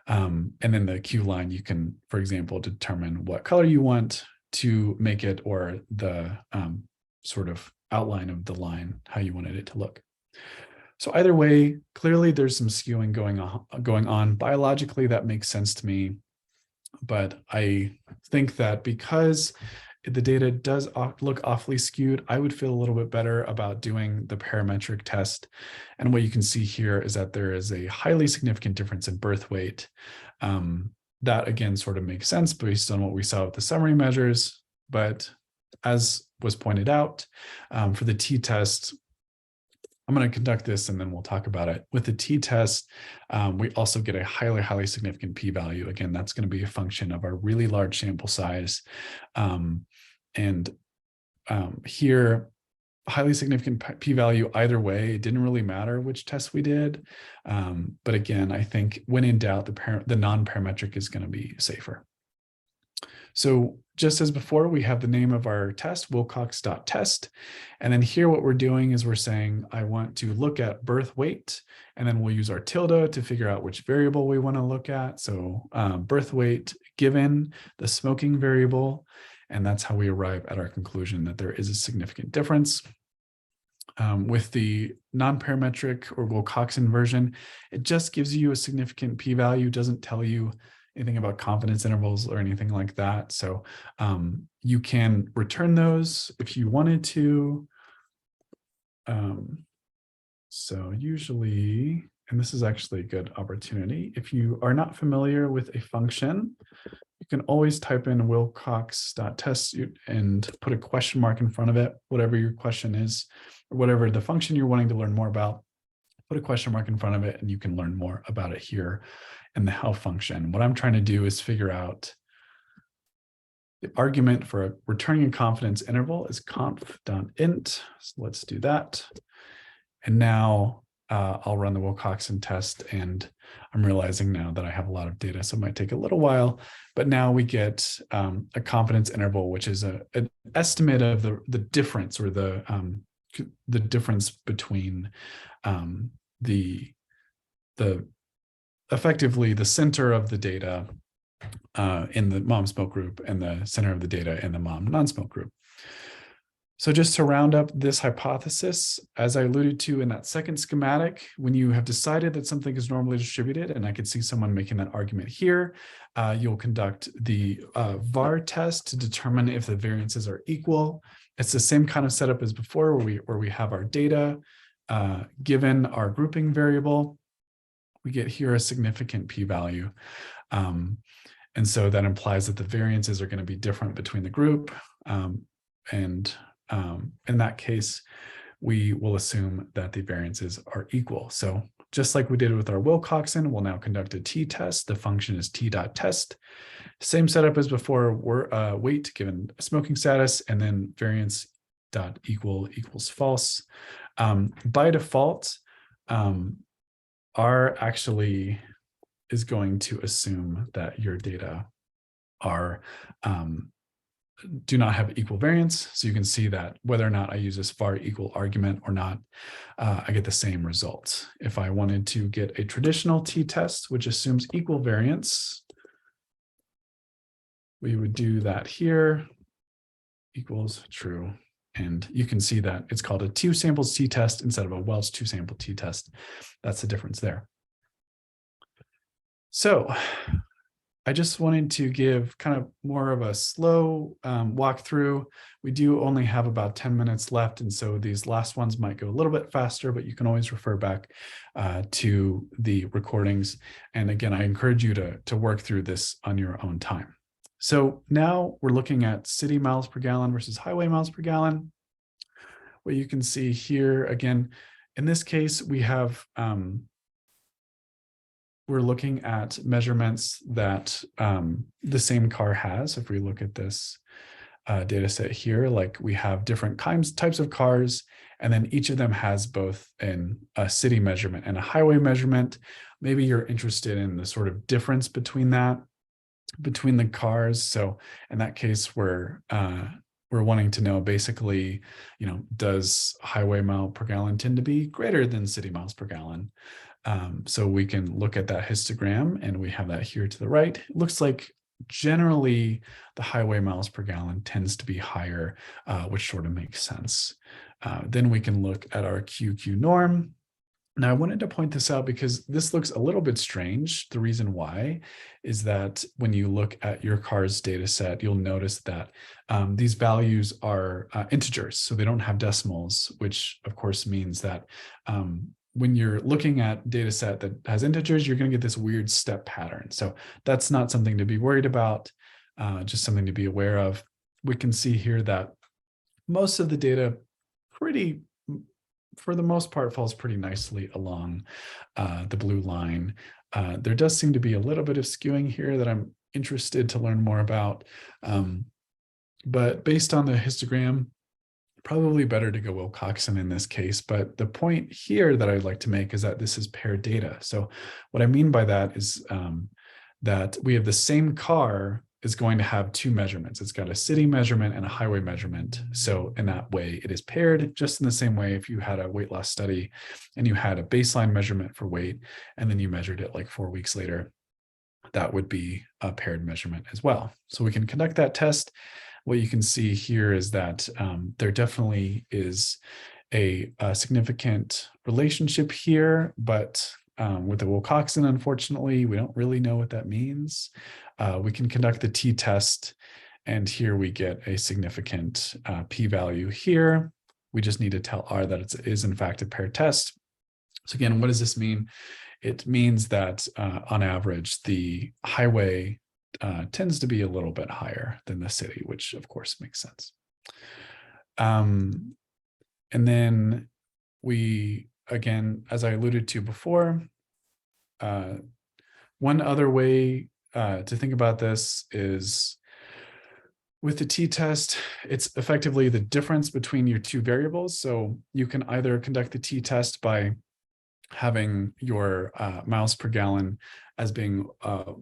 And then the Q line, you can, for example, determine what color you want to make it, or the sort of outline of the line, how you wanted it to look. So either way, clearly there's some skewing going on. Biologically, that makes sense to me. But I think that because the data does look awfully skewed, I would feel a little bit better about doing the parametric test. And what you can see here is that there is a highly significant difference in birth weight. That again sort of makes sense based on what we saw with the summary measures. But as was pointed out, for the t-test, I'm going to conduct this and then we'll talk about it. With the t-test, we also get a highly, highly significant p-value. Again, that's going to be a function of our really large sample size. Here, highly significant p-value either way. It didn't really matter which test we did. But again, I think when in doubt, the non-parametric is going to be safer. So just as before, we have the name of our test, wilcox.test. And then here what we're doing is we're saying, I want to look at birth weight, and then we'll use our tilde to figure out which variable we want to look at. So birth weight given the smoking variable, and that's how we arrive at our conclusion that there is a significant difference. With the non-parametric or Wilcoxian version, it just gives you a significant p-value, doesn't tell you anything about confidence intervals or anything like that. So you can return those if you wanted to. So usually, and this is actually a good opportunity, if you are not familiar with a function, you can always type in wilcox.test and put a question mark in front of it, whatever your question is, or whatever the function you're wanting to learn more about. Put a question mark in front of it and you can learn more about it here in the how function. What I'm trying to do is figure out the argument for returning a confidence interval is conf.int. So let's do that. And now I'll run the Wilcoxon test, and I'm realizing now that I have a lot of data, so it might take a little while, but now we get a confidence interval, which is an estimate of the difference, or the difference between the effectively the center of the data in the mom smoke group and the center of the data in the mom non-smoke group. So just to round up this hypothesis, as I alluded to in that second schematic, when you have decided that something is normally distributed, and I could see someone making that argument here, you'll conduct the VAR test to determine if the variances are equal. It's the same kind of setup as before, where we have our data given our grouping variable. We get here a significant p-value. And so that implies that the variances are going to be different between the group. In that case, we will assume that the variances are equal. So just like we did with our Wilcoxon, we'll now conduct a t-test. The function is t.test. Same setup as before, weight given smoking status, and then variance dot equals false. By default, R actually is going to assume that your data are do not have equal variance. So you can see that whether or not I use this var equal argument or not, I get the same result. If I wanted to get a traditional t-test, which assumes equal variance, we would do that here, equals true. And you can see that it's called a two samples t-test instead of a Welch two sample t-test. That's the difference there. So I just wanted to give kind of more of a slow walkthrough. We do only have about 10 minutes left, and so these last ones might go a little bit faster, but you can always refer back to the recordings. And again, I encourage you to work through this on your own time. So now we're looking at city miles per gallon versus highway miles per gallon. What you can see here, again, in this case, we have we're looking at measurements that the same car has. If we look at this data set here, like we have different types of cars, and then each of them has both a city measurement and a highway measurement. maybe you're interested in the sort of difference between the cars. So in that case, we're wanting to know basically, does highway mile per gallon tend to be greater than city miles per gallon? So we can look at that histogram, and we have that here to the right. It looks like generally the highway miles per gallon tends to be higher, which sort of makes sense. Then we can look at our QQ norm. Now, I wanted to point this out because this looks a little bit strange. The reason why is that when you look at your car's data set, you'll notice that these values are integers, so they don't have decimals, which of course means that when you're looking at data set that has integers, you're going to get this weird step pattern. So that's not something to be worried about, just something to be aware of. We can see here that most of the data for the most part, falls pretty nicely along the blue line. There does seem to be a little bit of skewing here that I'm interested to learn more about. But based on the histogram, probably better to go Wilcoxon in this case. But the point here that I'd like to make is that this is paired data. So what I mean by that is that we have the same car is going to have two measurements. It's got a city measurement and a highway measurement. So in that way, it is paired, just in the same way if you had a weight loss study and you had a baseline measurement for weight, and then you measured it like 4 weeks later, that would be a paired measurement as well. So we can conduct that test. What you can see here is that there definitely is a significant relationship here, but with the Wilcoxon, unfortunately, we don't really know what that means. We can conduct the t-test, and here we get a significant p-value here. We just need to tell R that it is in fact a paired test. So again, what does this mean? It means that on average, the highway tends to be a little bit higher than the city, which of course makes sense. And then we, again, as I alluded to before, one other way to think about this is with the t-test, it's effectively the difference between your two variables. So you can either conduct the t-test by having your miles per gallon as being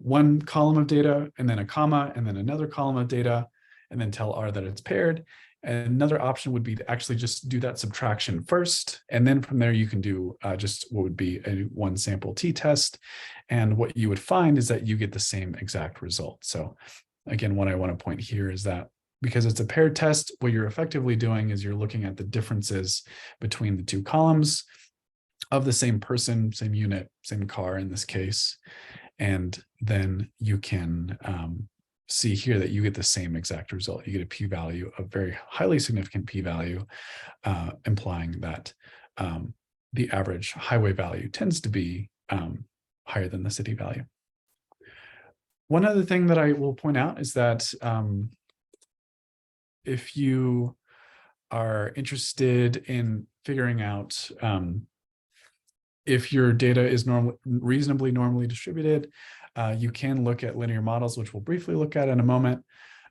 one column of data, and then a comma, and then another column of data, and then tell R that it's paired. And another option would be to actually just do that subtraction first. And then from there, you can do just what would be a one sample t-test. And what you would find is that you get the same exact result. So again, what I want to point here is that because it's a paired test, what you're effectively doing is you're looking at the differences between the two columns of the same person, same unit, same car in this case. And then you can see here that you get the same exact result. You get a p-value, a very highly significant p-value, implying that the average highway value tends to be higher than the city value. One other thing that I will point out is that if you are interested in figuring out if your data is reasonably normally distributed, you can look at linear models, which we'll briefly look at in a moment.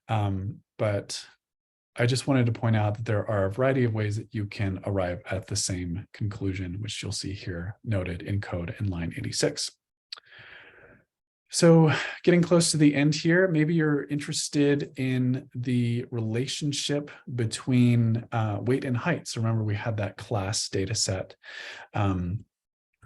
But I just wanted to point out that there are a variety of ways that you can arrive at the same conclusion, which you'll see here noted in code in line 86. So getting close to the end here, maybe you're interested in the relationship between weight and height. So remember, we had that class data set.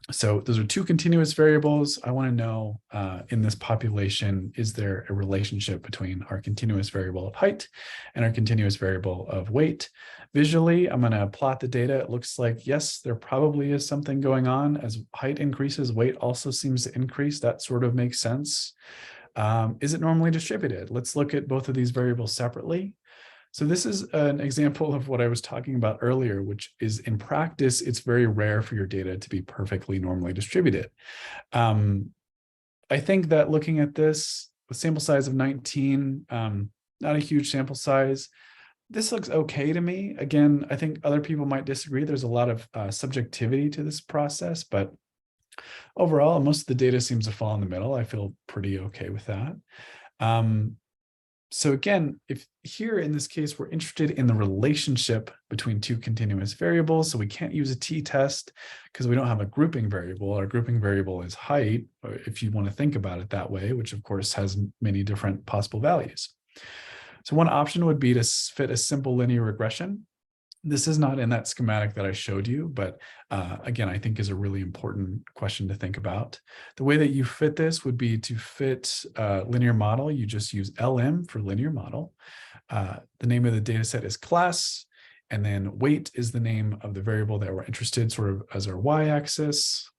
So those are two continuous variables. I want to know in this population, is there a relationship between our continuous variable of height and our continuous variable of weight? Visually, I'm going to plot the data. It looks like, yes, there probably is something going on. As height increases, weight also seems to increase. That sort of makes sense. Is it normally distributed? Let's look at both of these variables separately. So this is an example of what I was talking about earlier, which is in practice, it's very rare for your data to be perfectly normally distributed. I think that looking at this, with sample size of 19, not a huge sample size, this looks okay to me. Again, I think other people might disagree. There's a lot of subjectivity to this process, but overall, most of the data seems to fall in the middle. I feel pretty okay with that. So again, if here in this case, we're interested in the relationship between two continuous variables, so we can't use a t-test because we don't have a grouping variable. Our grouping variable is height, or if you want to think about it that way, which of course has many different possible values. So one option would be to fit a simple linear regression. This is not in that schematic that I showed you, but again, I think is a really important question to think about. The way that you fit this would be to fit linear model. You just use LM for linear model. The name of the data set is class, and then weight is the name of the variable that we're interested sort of as our y-axis,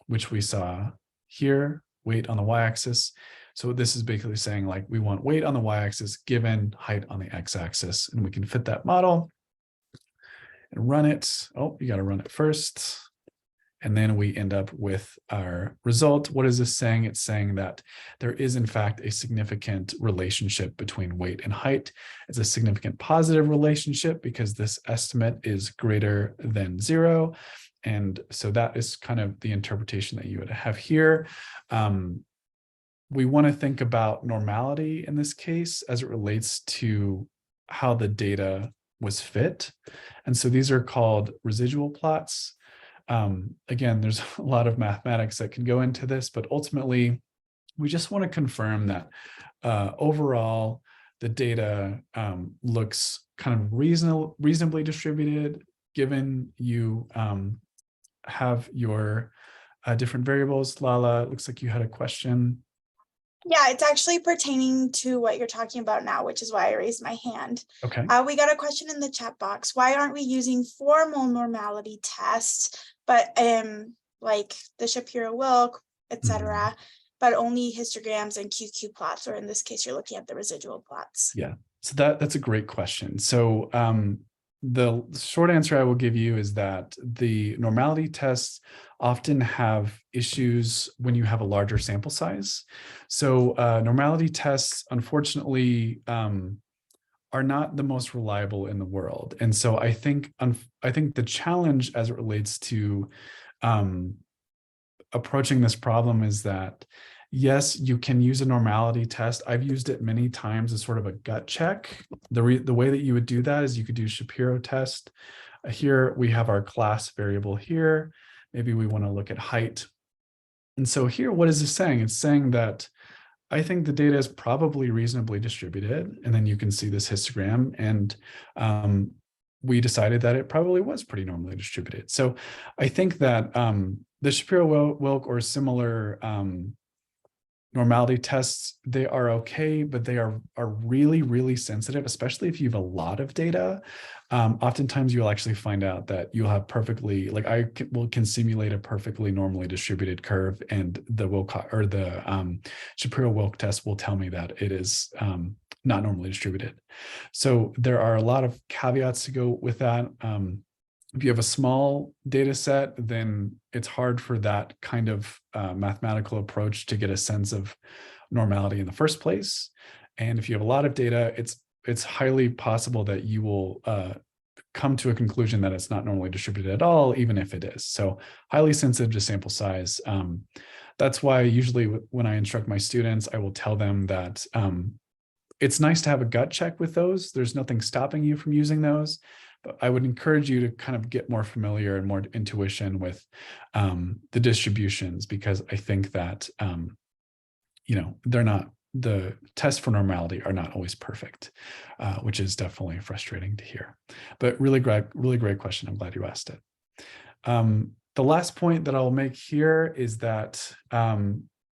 which we saw here, weight on the y-axis. So this is basically saying like we want weight on the y-axis given height on the x-axis, and we can fit that model and run it. Oh, you got to run it first. And then we end up with our result. What is this saying? It's saying that there is in fact a significant relationship between weight and height. It's a significant positive relationship because this estimate is greater than 0. And so that is kind of the interpretation that you would have here. We want to think about normality in this case as it relates to how the data was fit. And so these are called residual plots. Again, there's a lot of mathematics that can go into this, but ultimately, we just want to confirm that overall, the data looks kind of reasonably distributed, given you have your different variables. Lala, it looks like you had a question. Yeah, it's actually pertaining to what you're talking about now, which is why I raised my hand. Okay. We got a question in the chat box. Why aren't we using formal normality tests, but like the Shapiro-Wilk, etc., but only histograms and QQ plots, or in this case, you're looking at the residual plots? Yeah, so that's a great question. So the short answer I will give you is that the normality tests often have issues when you have a larger sample size. So normality tests, unfortunately, are not the most reliable in the world. And so I think the challenge as it relates to approaching this problem is that, yes, you can use a normality test. I've used it many times as sort of a gut check. The way that you would do that is you could do Shapiro test. Here we have our class variable here. Maybe we want to look at height. And so here, what is this saying? It's saying that I think the data is probably reasonably distributed. And then you can see this histogram. And we decided that it probably was pretty normally distributed. So I think that the Shapiro-Wilk or similar normality tests, they are okay, but they are really, really sensitive, especially if you have a lot of data. Oftentimes you'll actually find out that you'll have perfectly, like I can simulate a perfectly normally distributed curve, and the Shapiro-Wilk test will tell me that it is not normally distributed. So there are a lot of caveats to go with that. If you have a small data set, then it's hard for that kind of mathematical approach to get a sense of normality in the first place. And if you have a lot of data, it's highly possible that you will come to a conclusion that it's not normally distributed at all, even if it is. So highly sensitive to sample size. That's why usually when I instruct my students, I will tell them that it's nice to have a gut check with those. There's nothing stopping you from using those. But I would encourage you to kind of get more familiar and more intuition with the distributions, because I think that, they're not, the tests for normality are not always perfect, which is definitely frustrating to hear. But really great question. I'm glad you asked it. The last point that I'll make here is that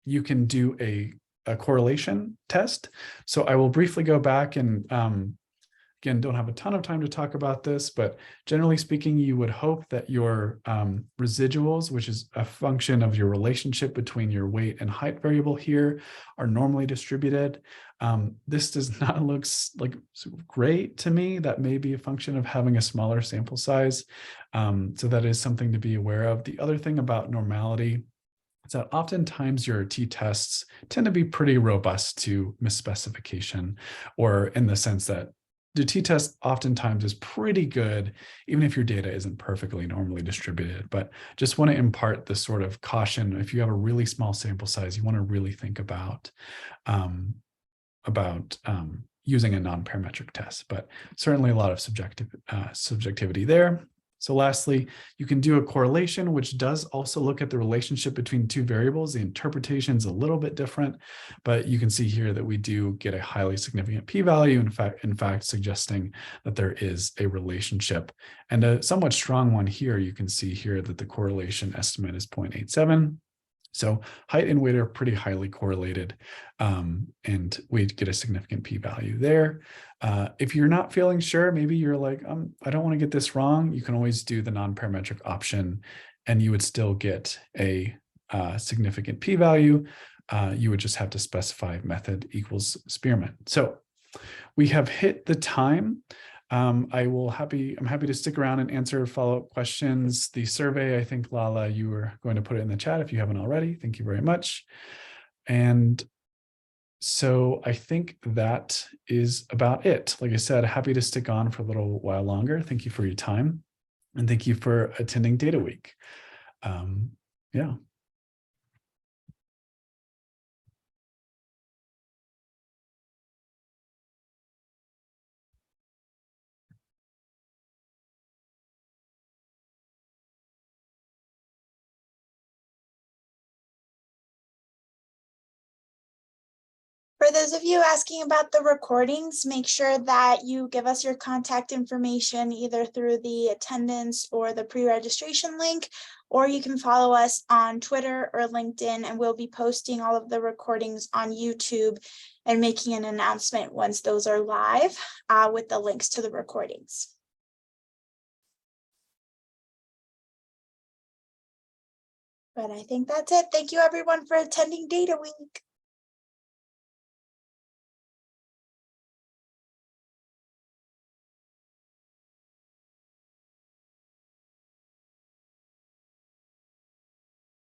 you can do a correlation test. So I will briefly go back and again, don't have a ton of time to talk about this, but generally speaking, you would hope that your residuals, which is a function of your relationship between your weight and height variable here, are normally distributed. This does not look like great to me. That may be a function of having a smaller sample size. So that is something to be aware of. The other thing about normality is that oftentimes your t-tests tend to be pretty robust to misspecification, or in the sense that the t-test oftentimes is pretty good, even if your data isn't perfectly normally distributed. But just want to impart this sort of caution. If you have a really small sample size, you want to really think about about using a non-parametric test, but certainly a lot of subjectivity there. So lastly, you can do a correlation, which does also look at the relationship between two variables. The interpretation is a little bit different, but you can see here that we do get a highly significant p-value, in fact, suggesting that there is a relationship, and a somewhat strong one here. You can see here that the correlation estimate is 0.87. So height and weight are pretty highly correlated, and we get a significant p-value there. If you're not feeling sure, maybe you're like, I don't want to get this wrong, you can always do the non-parametric option, and you would still get a significant p-value. You would just have to specify method equals Spearman. So we have hit the time. I'm happy to stick around and answer follow-up questions. The survey, I think, Lala, you were going to put it in the chat if you haven't already. Thank you very much. And so I think that is about it. Like I said, happy to stick on for a little while longer. Thank you for your time. And thank you for attending Data Week. Yeah. For those of you asking about the recordings, make sure that you give us your contact information either through the attendance or the pre-registration link, or you can follow us on Twitter or LinkedIn, and we'll be posting all of the recordings on YouTube and making an announcement once those are live with the links to the recordings. But I think that's it. Thank you everyone for attending Data Week.